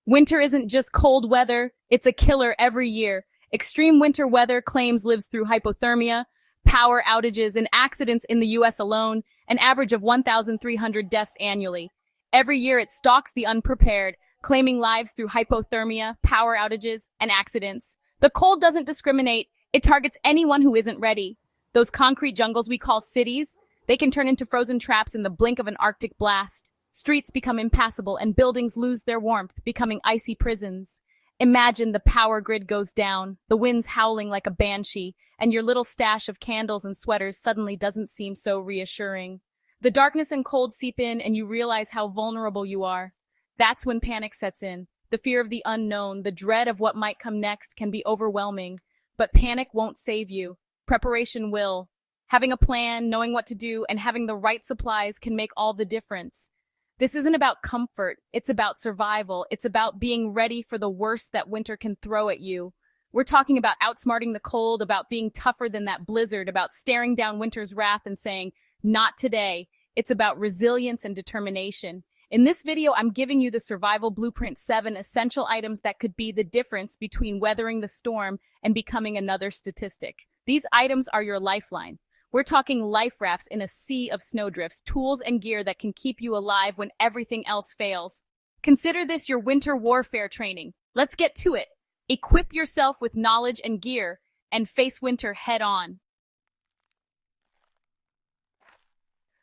Winter isn't just cold weather, it's a killer every year. Extreme winter weather claims lives through hypothermia, power outages, and accidents in the US alone, an average of 1,300 deaths annually. Every year it stalks the unprepared, claiming lives through hypothermia, power outages, and accidents. The cold doesn't discriminate, it targets anyone who isn't ready. Those concrete jungles we call cities, they can turn into frozen traps in the blink of an Arctic blast. Streets become impassable and buildings lose their warmth, becoming icy prisons. Imagine the power grid goes down, the winds howling like a banshee, and your little stash of candles and sweaters suddenly doesn't seem so reassuring. The darkness and cold seep in and you realize how vulnerable you are. That's when panic sets in. The fear of the unknown, the dread of what might come next can be overwhelming. But panic won't save you. Preparation will. Having a plan, knowing what to do, and having the right supplies can make all the difference. This isn't about comfort, it's about survival. It's about being ready for the worst that winter can throw at you. We're talking about outsmarting the cold, about being tougher than that blizzard, about staring down winter's wrath and saying, not today. It's about resilience and determination. In this video, I'm giving you the Survival Blueprint 7 essential items that could be the difference between weathering the storm and becoming another statistic. These items are your lifeline. We're talking life rafts in a sea of snowdrifts, tools and gear that can keep you alive when everything else fails. Consider this your winter warfare training. Let's get to it. Equip yourself with knowledge and gear and face winter head on.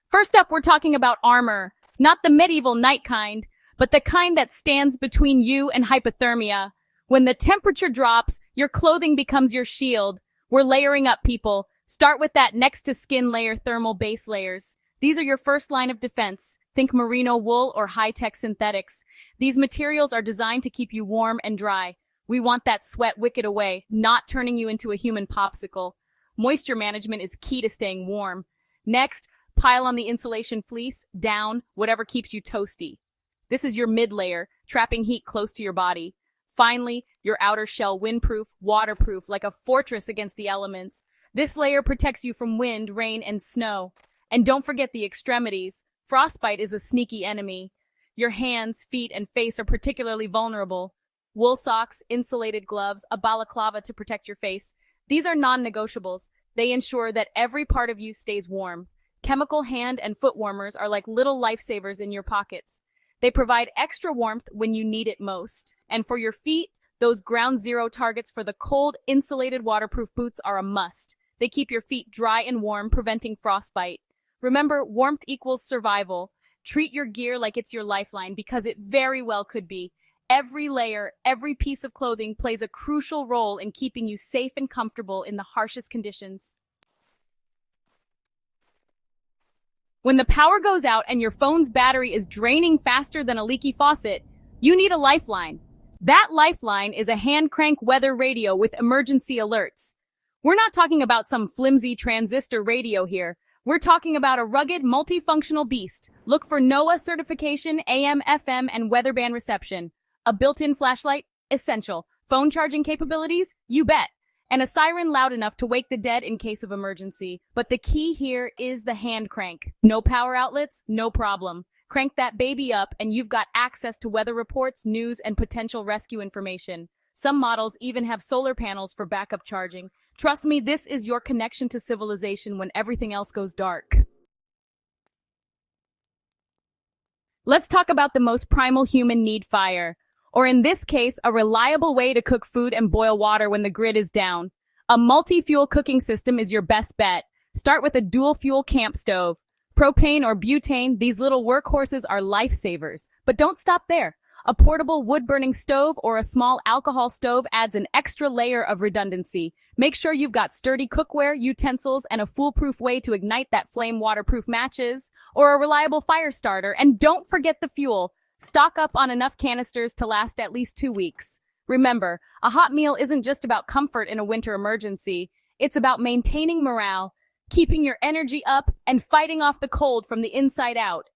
First up, we're talking about armor. Not the medieval knight kind, but the kind that stands between you and hypothermia. When the temperature drops, your clothing becomes your shield. We're layering up, people. Start with that next-to-skin layer thermal base layers. These are your first line of defense. Think merino wool or high-tech synthetics. These materials are designed to keep you warm and dry. We want that sweat wicked away, not turning you into a human popsicle. Moisture management is key to staying warm. Next, pile on the insulation fleece, down, whatever keeps you toasty. This is your mid-layer, trapping heat close to your body. Finally, your outer shell windproof, waterproof, like a fortress against the elements. This layer protects you from wind, rain, and snow. And don't forget the extremities. Frostbite is a sneaky enemy. Your hands, feet, and face are particularly vulnerable. Wool socks, insulated gloves, a balaclava to protect your face. These are non-negotiables. They ensure that every part of you stays warm. Chemical hand and foot warmers are like little lifesavers in your pockets. They provide extra warmth when you need it most. And for your feet, those ground zero targets for the cold, insulated waterproof boots are a must. They keep your feet dry and warm, preventing frostbite. Remember, warmth equals survival. Treat your gear like it's your lifeline because it very well could be. Every layer, every piece of clothing plays a crucial role in keeping you safe and comfortable in the harshest conditions. When the power goes out and your phone's battery is draining faster than a leaky faucet, you need a lifeline. That lifeline is a hand crank weather radio with emergency alerts. We're not talking about some flimsy transistor radio here. We're talking about a rugged, multifunctional beast. Look for NOAA certification, AM, FM, and weather band reception. A built-in flashlight? Essential. Phone charging capabilities? You bet. And a siren loud enough to wake the dead in case of emergency. But the key here is the hand crank. No power outlets? No problem. Crank that baby up and you've got access to weather reports, news, and potential rescue information. Some models even have solar panels for backup charging. Trust me, this is your connection to civilization when everything else goes dark. Let's talk about the most primal human need: fire. Or in this case, a reliable way to cook food and boil water when the grid is down. A multi-fuel cooking system is your best bet. Start with a dual-fuel camp stove. Propane or butane, these little workhorses are lifesavers. But don't stop there. A portable wood-burning stove or a small alcohol stove adds an extra layer of redundancy. Make sure you've got sturdy cookware, utensils, and a foolproof way to ignite that flame waterproof matches, or a reliable fire starter. And don't forget the fuel. Stock up on enough canisters to last at least 2 weeks. Remember, a hot meal isn't just about comfort in a winter emergency. It's about maintaining morale, keeping your energy up, and fighting off the cold from the inside out.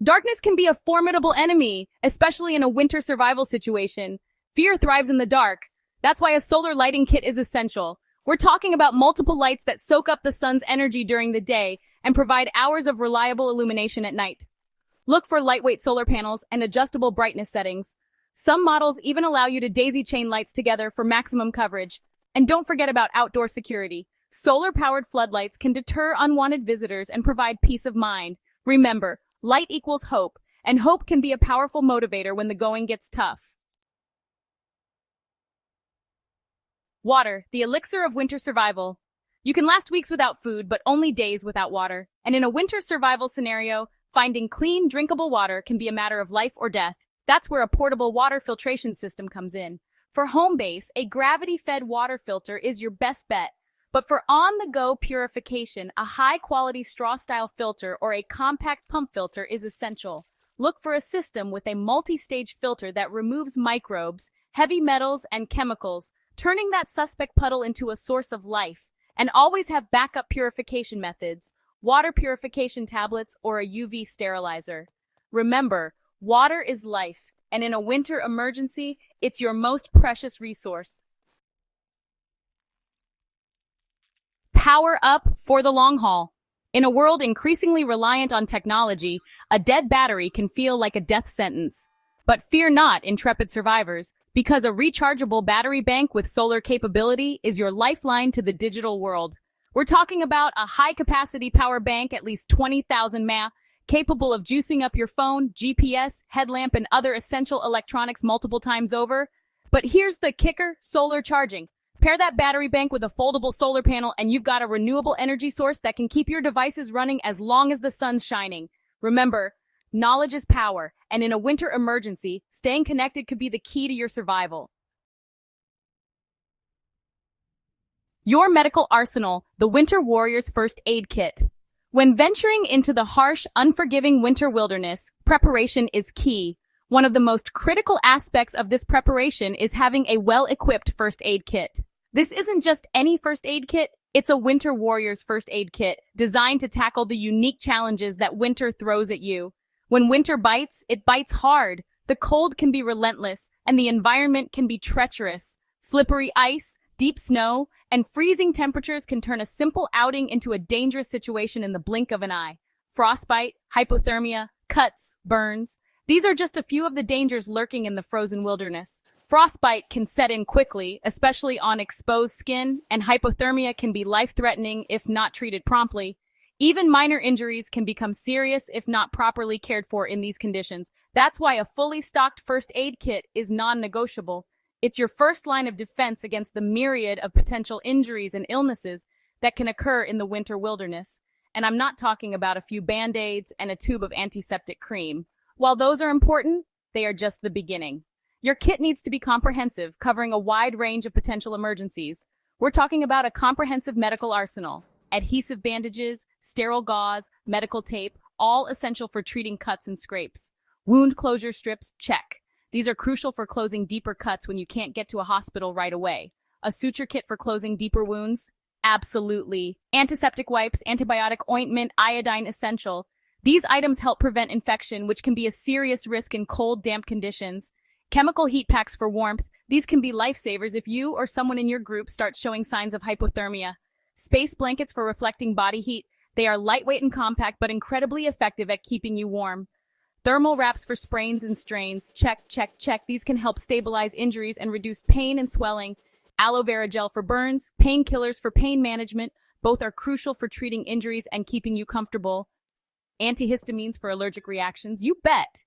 Darkness can be a formidable enemy, especially in a winter survival situation. Fear thrives in the dark. That's why a solar lighting kit is essential. We're talking about multiple lights that soak up the sun's energy during the day and provide hours of reliable illumination at night. Look for lightweight solar panels and adjustable brightness settings. Some models even allow you to daisy chain lights together for maximum coverage. And don't forget about outdoor security. Solar-powered floodlights can deter unwanted visitors and provide peace of mind. Remember, light equals hope, and hope can be a powerful motivator when the going gets tough. Water, the elixir of winter survival. You can last weeks without food, but only days without water. And in a winter survival scenario, finding clean, drinkable water can be a matter of life or death. That's where a portable water filtration system comes in. For home base, a gravity-fed water filter is your best bet. But for on-the-go purification, a high-quality straw-style filter or a compact pump filter is essential. Look for a system with a multi-stage filter that removes microbes, heavy metals, and chemicals, turning that suspect puddle into a source of life. And always have backup purification methods, water purification tablets, or a UV sterilizer. Remember, water is life, and in a winter emergency, it's your most precious resource. Power up for the long haul. In a world increasingly reliant on technology, a dead battery can feel like a death sentence. But fear not, intrepid survivors, because a rechargeable battery bank with solar capability is your lifeline to the digital world. We're talking about a high-capacity power bank, at least 20,000 mAh, capable of juicing up your phone, GPS, headlamp, and other essential electronics multiple times over. But here's the kicker: solar charging. Pair that battery bank with a foldable solar panel and you've got a renewable energy source that can keep your devices running as long as the sun's shining. Remember, knowledge is power, and in a winter emergency, staying connected could be the key to your survival. Your medical arsenal, the Winter Warrior's First Aid Kit. When venturing into the harsh, unforgiving winter wilderness, preparation is key. One of the most critical aspects of this preparation is having a well-equipped first aid kit. This isn't just any first aid kit, it's a Winter Warrior's First Aid Kit designed to tackle the unique challenges that winter throws at you. When winter bites, it bites hard. The cold can be relentless, and the environment can be treacherous. Slippery ice, deep snow, and freezing temperatures can turn a simple outing into a dangerous situation in the blink of an eye. Frostbite, hypothermia, cuts, burns. These are just a few of the dangers lurking in the frozen wilderness. Frostbite can set in quickly, especially on exposed skin, and hypothermia can be life-threatening if not treated promptly. Even minor injuries can become serious if not properly cared for in these conditions. That's why a fully stocked first aid kit is non-negotiable. It's your first line of defense against the myriad of potential injuries and illnesses that can occur in the winter wilderness. And I'm not talking about a few Band-Aids and a tube of antiseptic cream. While those are important, they are just the beginning. Your kit needs to be comprehensive, covering a wide range of potential emergencies. We're talking about a comprehensive medical arsenal. Adhesive bandages, sterile gauze, medical tape, all essential for treating cuts and scrapes. Wound closure strips, check. These are crucial for closing deeper cuts when you can't get to a hospital right away. A suture kit for closing deeper wounds? Absolutely. Antiseptic wipes, antibiotic ointment, iodine essential. These items help prevent infection, which can be a serious risk in cold, damp conditions. Chemical heat packs for warmth. These can be lifesavers if you or someone in your group starts showing signs of hypothermia. Space blankets for reflecting body heat. They are lightweight and compact, but incredibly effective at keeping you warm. Thermal wraps for sprains and strains. Check, check, check. These can help stabilize injuries and reduce pain and swelling. Aloe vera gel for burns. Painkillers for pain management. Both are crucial for treating injuries and keeping you comfortable. Antihistamines for allergic reactions. You bet!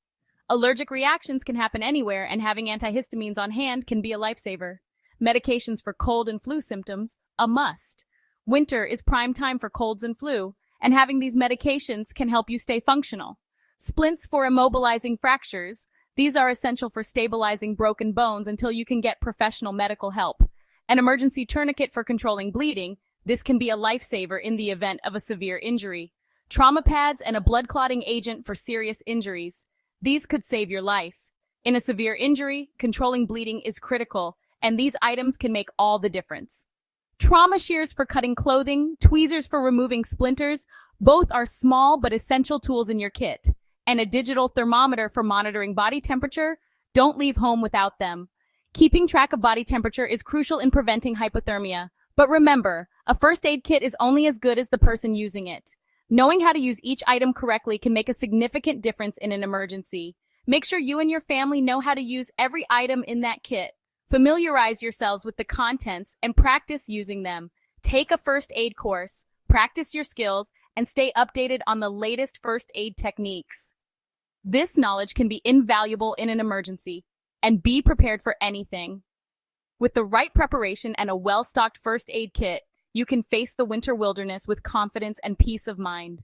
Allergic reactions can happen anywhere, and having antihistamines on hand can be a lifesaver. Medications for cold and flu symptoms, a must. Winter is prime time for colds and flu, and having these medications can help you stay functional. Splints for immobilizing fractures. These are essential for stabilizing broken bones until you can get professional medical help. An emergency tourniquet for controlling bleeding. This can be a lifesaver in the event of a severe injury. Trauma pads and a blood clotting agent for serious injuries. These could save your life. In a severe injury, controlling bleeding is critical, and these items can make all the difference. Trauma shears for cutting clothing, tweezers for removing splinters, both are small but essential tools in your kit. And a digital thermometer for monitoring body temperature, don't leave home without them. Keeping track of body temperature is crucial in preventing hypothermia. But remember, a first aid kit is only as good as the person using it. Knowing how to use each item correctly can make a significant difference in an emergency. Make sure you and your family know how to use every item in that kit. Familiarize yourselves with the contents and practice using them. Take a first aid course, practice your skills, and stay updated on the latest first aid techniques. This knowledge can be invaluable in an emergency, and be prepared for anything. With the right preparation and a well-stocked first aid kit, you can face the winter wilderness with confidence and peace of mind.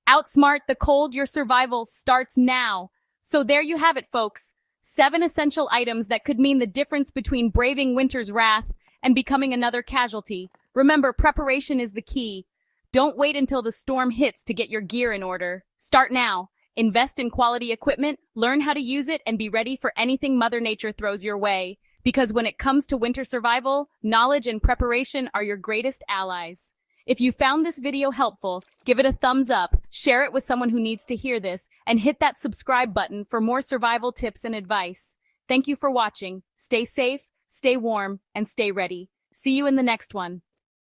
Outsmart the cold, your survival starts now. So there you have it, folks. 7 essential items that could mean the difference between braving winter's wrath and becoming another casualty. Remember, preparation is the key. Don't wait until the storm hits to get your gear in order. Start now. Invest in quality equipment, learn how to use it, and be ready for anything Mother Nature throws your way. Because when it comes to winter survival, knowledge and preparation are your greatest allies. If you found this video helpful, give it a thumbs up, share it with someone who needs to hear this, and hit that subscribe button for more survival tips and advice. Thank you for watching. Stay safe, stay warm, and stay ready. See you in the next one.